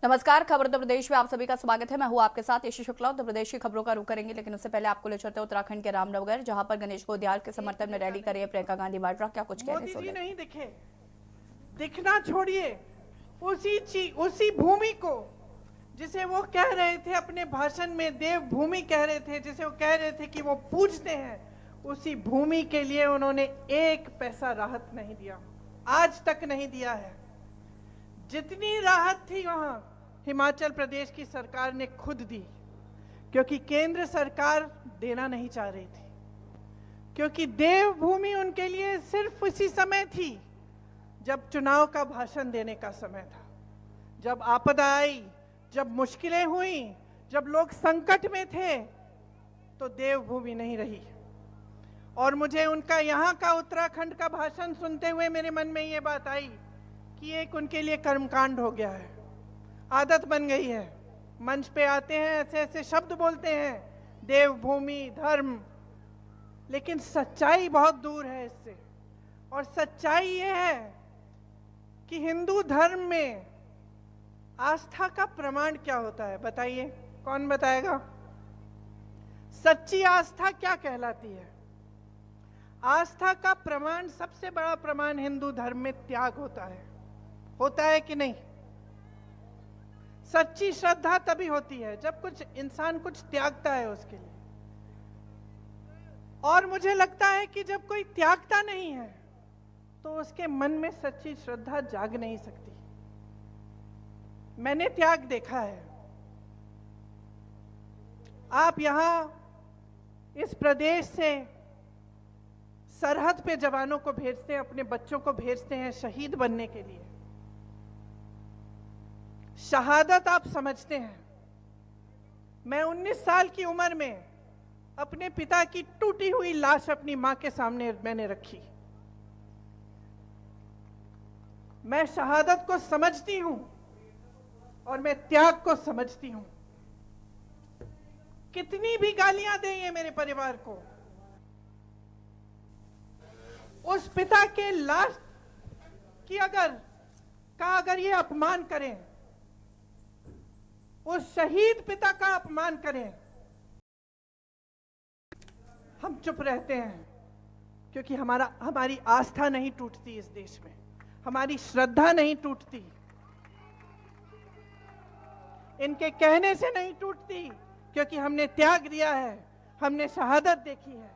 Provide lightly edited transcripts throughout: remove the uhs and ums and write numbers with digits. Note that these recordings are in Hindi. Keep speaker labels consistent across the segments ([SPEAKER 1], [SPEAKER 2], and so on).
[SPEAKER 1] नमस्कार, खबर उत्तर प्रदेश में आप सभी का स्वागत है। मैं हूं आपके साथ यशी शुक्ला। उत्तर प्रदेश की खबरों का रुख करेंगे, लेकिन उससे पहले आपको ले चलते हैं उत्तराखंड के रामनगर, जहां पर गणेश गोदियाल के समर्थन में रैली कर रही है प्रियंका गांधी वाड्रा। क्या कुछ कहने
[SPEAKER 2] मोदी जी
[SPEAKER 1] सुने।
[SPEAKER 2] नहीं दिखे, दिखना छोड़िए उसी भूमि को जिसे वो कह रहे थे अपने भाषण में देवभूमि कह रहे थे, जिसे वो कह रहे थे कि वो पूजते हैं, उसी भूमि के लिए उन्होंने एक पैसा राहत नहीं दिया, आज तक नहीं दिया है। जितनी राहत थी वहां हिमाचल प्रदेश की सरकार ने खुद दी, क्योंकि केंद्र सरकार देना नहीं चाह रही थी, क्योंकि देवभूमि उनके लिए सिर्फ उसी समय थी जब चुनाव का भाषण देने का समय था, जब आपदा आई, जब मुश्किलें हुई, जब लोग संकट में थे, तो देवभूमि नहीं रही। और मुझे उनका यहाँ का उत्तराखंड का भाषण सुनते हुए मेरे मन में ये बात आई कि एक उनके लिए कर्मकांड हो गया है, आदत बन गई है। मंच पे आते हैं, ऐसे ऐसे शब्द बोलते हैं, देवभूमि, धर्म, लेकिन सच्चाई बहुत दूर है इससे। और सच्चाई ये है कि हिंदू धर्म में आस्था का प्रमाण क्या होता है, बताइए, कौन बताएगा? सच्ची आस्था क्या कहलाती है? आस्था का प्रमाण, सबसे बड़ा प्रमाण हिंदू धर्म में त्याग होता है कि नहीं? सच्ची श्रद्धा तभी होती है जब कुछ इंसान कुछ त्यागता है उसके लिए। और मुझे लगता है कि जब कोई त्यागता नहीं है तो उसके मन में सच्ची श्रद्धा जाग नहीं सकती। मैंने त्याग देखा है। आप यहां इस प्रदेश से सरहद पे जवानों को भेजते हैं, अपने बच्चों को भेजते हैं शहीद बनने के लिए। शहादत आप समझते हैं। मैं 19 साल की उम्र में अपने पिता की टूटी हुई लाश अपनी मां के सामने मैंने रखी। मैं शहादत को समझती हूं और मैं त्याग को समझती हूं। कितनी भी गालियां दें ये मेरे परिवार को, उस पिता के लाश की अगर ये अपमान करें, उस शहीद पिता का अपमान करें, हम चुप रहते हैं, क्योंकि हमारी आस्था नहीं टूटती इस देश में, हमारी श्रद्धा नहीं टूटती, इनके कहने से नहीं टूटती, क्योंकि हमने त्याग दिया है, हमने शहादत देखी है।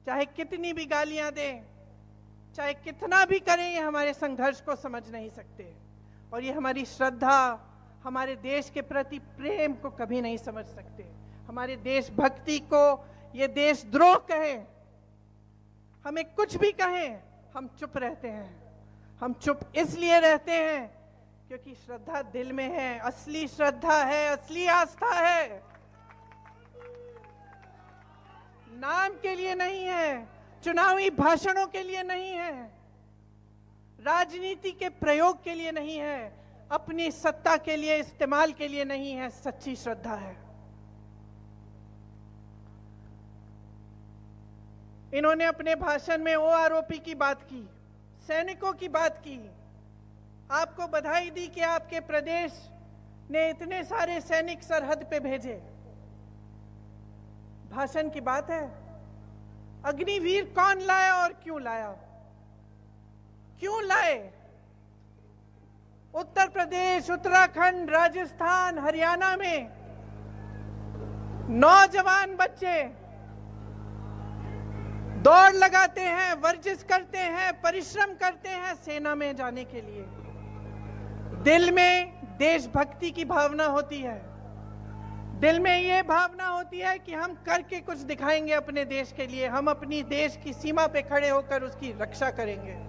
[SPEAKER 2] चाहे कितनी भी गालियां दें, चाहे कितना भी करें, ये हमारे संघर्ष को समझ नहीं सकते, और ये हमारी श्रद्धा, हमारे देश के प्रति प्रेम को कभी नहीं समझ सकते। हमारे देशभक्ति को ये देशद्रोह कहें, हमें कुछ भी कहें, हम चुप रहते हैं। हम चुप इसलिए रहते हैं क्योंकि श्रद्धा दिल में है, असली श्रद्धा है, असली आस्था है, नाम के लिए नहीं है, चुनावी भाषणों के लिए नहीं है, राजनीति के प्रयोग के लिए नहीं है, अपनी सत्ता के लिए इस्तेमाल के लिए नहीं है, सच्ची श्रद्धा है। इन्होंने अपने भाषण में ओआरओपी की बात की, सैनिकों की बात की, आपको बधाई दी कि आपके प्रदेश ने इतने सारे सैनिक सरहद पे भेजे। भाषण की बात है। अग्निवीर कौन लाया और क्यों लाया? क्यों लाए? उत्तर प्रदेश, उत्तराखंड, राजस्थान, हरियाणा में नौजवान बच्चे दौड़ लगाते हैं, वर्जिश करते हैं, परिश्रम करते हैं सेना में जाने के लिए। दिल में देशभक्ति की भावना होती है, दिल में ये भावना होती है कि हम करके कुछ दिखाएंगे अपने देश के लिए, हम अपनी देश की सीमा पे खड़े होकर उसकी रक्षा करेंगे।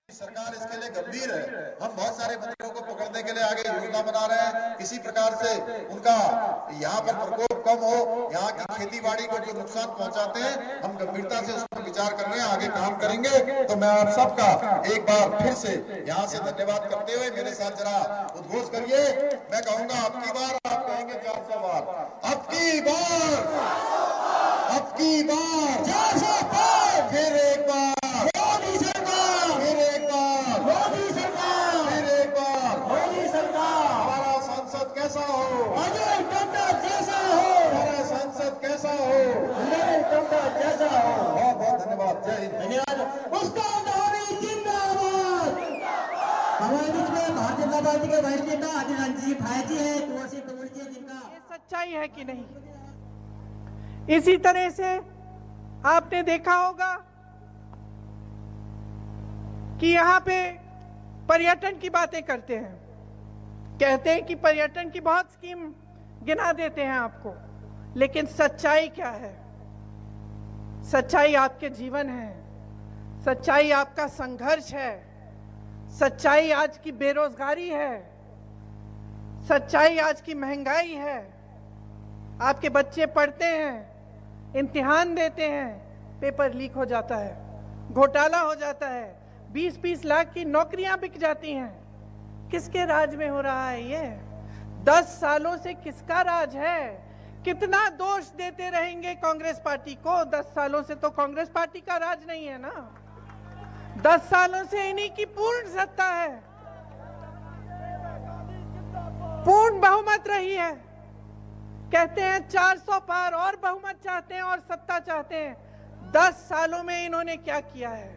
[SPEAKER 3] सरकार इसके लिए गंभीर है। हम बहुत सारे बंदरों को पकड़ने के लिए आगे योजना बना रहे हैं, किसी प्रकार से उनका यहाँ पर प्रकोप कम हो, यहाँ की खेती बाड़ी को जो नुकसान पहुंचाते हैं, हम गंभीरता से उस पर विचार करने आगे काम करेंगे। तो मैं आप सबका एक बार फिर से यहाँ से धन्यवाद करते हुए मेरे साथ जरा उद्घोष करिए। मैं कहूंगा अब की बार, आप कहेंगे 400 बार, अब की बार 400 बार, फिर एक हिंद।
[SPEAKER 4] धन्यवाद। मुस्कान धामी जिंदाबाद। हमारे बीच में भारतीय जनता पार्टी के वरिष्ठ नेता अधीर रंजन जी भाईजी है, कुंवर सिंह तोमर जी, जिनका
[SPEAKER 2] ये सच्चाई है कि नहीं? इसी तरह से आपने देखा होगा कि यहाँ पे पर्यटन की बातें करते हैं, कहते हैं कि पर्यटन की बहुत स्कीम गिना देते हैं आपको, लेकिन सच्चाई क्या है? सच्चाई आपके जीवन है, सच्चाई आपका संघर्ष है, सच्चाई आज की बेरोजगारी है, सच्चाई आज की महंगाई है। आपके बच्चे पढ़ते हैं, इम्तिहान देते हैं, पेपर लीक हो जाता है, घोटाला हो जाता है, 20-20 लाख की नौकरियां बिक जाती हैं। किसके राज में हो रहा है ये? 10 सालों से किसका राज है? कितना दोष देते रहेंगे कांग्रेस पार्टी को? 10 सालों से तो कांग्रेस पार्टी का राज नहीं है ना, 10 सालों से इन्हीं की पूर्ण सत्ता है, पूर्ण बहुमत रही है। कहते हैं 400 पार और बहुमत चाहते हैं और सत्ता चाहते हैं। 10 सालों में इन्होंने क्या किया है?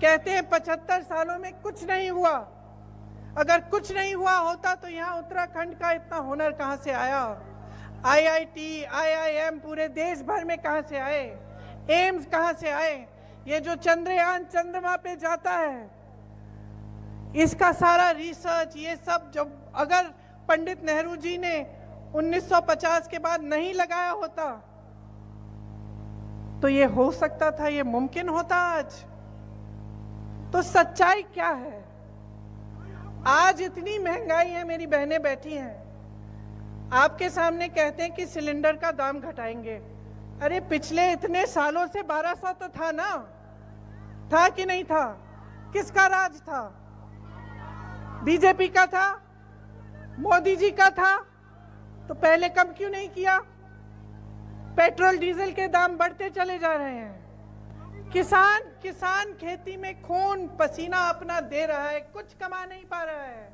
[SPEAKER 2] कहते हैं 75 सालों में कुछ नहीं हुआ। अगर कुछ नहीं हुआ होता तो यहाँ उत्तराखंड का इतना हुनर कहां से आया? IIT, IIM पूरे देश भर में कहां से आए? एम्स कहां से आए? ये जो चंद्रयान चंद्रमा पे जाता है, इसका सारा रिसर्च, ये सब जब अगर पंडित नेहरू जी ने 1950 के बाद नहीं लगाया होता तो ये हो सकता था, ये मुमकिन होता आज? तो सच्चाई क्या है? आज इतनी महंगाई है, मेरी बहनें बैठी हैं, आपके सामने कहते हैं कि सिलेंडर का दाम घटाएंगे। अरे पिछले इतने सालों से 1200 तो था ना, था कि नहीं था? किसका राज था? बीजेपी का था? मोदी जी का था? तो पहले कम क्यों नहीं किया? पेट्रोल डीजल के दाम बढ़ते चले जा रहे हैं। किसान खेती में खून पसीना अपना दे रहा है, कुछ कमा नहीं पा रहा है।